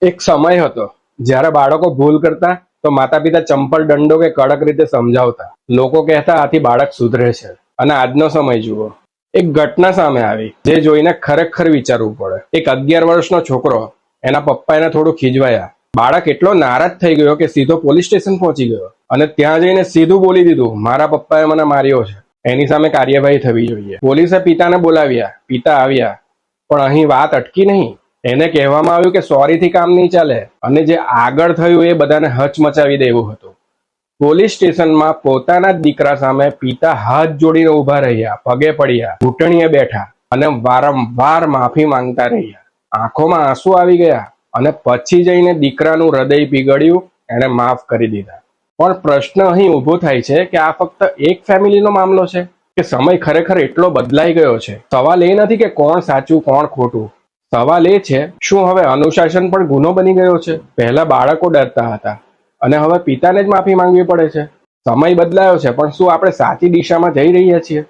એક સમય હતો જ્યારે બાળકો ભૂલ કરતા તો માતા પિતા ચંપલ દંડો કે કડક રીતે સમજાવતા. લોકો કહેતા આથી બાળક સુધરે છે. અને આજનો સમય જુઓ, એક ઘટના સામે આવી જે જોઈને ખરેખર વિચારવું પડે. એક 11 વર્ષનો છોકરો એના પપ્પા એને થોડું ખીજવાયા. બાળક એટલો નારાજ થઈ ગયો કે સીધો પોલીસ સ્ટેશન પહોંચી ગયો અને ત્યાં જઈને સીધું બોલી દીધું, મારા પપ્પાએ મને માર્યો છે, એની સામે કાર્યવાહી થવી જોઈએ. પોલીસે પિતાને બોલાવ્યા, પિતા આવ્યા, પણ અહીં વાત અટકી નહીં. એને કહેવામાં આવ્યું કે સોરીથી કામ નહીં ચાલે, અને જે આગળ થયું એ બધાને હચમચાવી દેવું હતું. પોલીસ સ્ટેશનમાં પોતાના જ દીકરા સામે પિતા હાથ જોડીને ઉભા રહ્યા, પગે પડ્યા, ઘૂંટણીએ બેઠા અને વારંવાર માફી માંગતા રહ્યા. આંખોમાં આંસુ આવી ગયા અને પછી જઈને દીકરાનું હૃદય પીગળ્યું, એને માફ કરી દીધા. પણ પ્રશ્ન અહીં ઊભો થાય છે કે આ ફક્ત એક ફેમિલીનો મામલો છે કે સમય ખરેખર એટલો બદલાઈ ગયો છે? સવાલ એ નથી કે કોણ સાચું કોણ ખોટું. સવાલ એ છે, શું હવે અનુશાસન પણ ગુનો બની ગયો છે? પહેલા બાળકો ડરતા હતા અને હવે પિતાને જ માફી માંગવી પડે છે. સમય બદલાયો છે, પણ શું આપણે સાચી દિશામાં જઈ રહ્યા છીએ?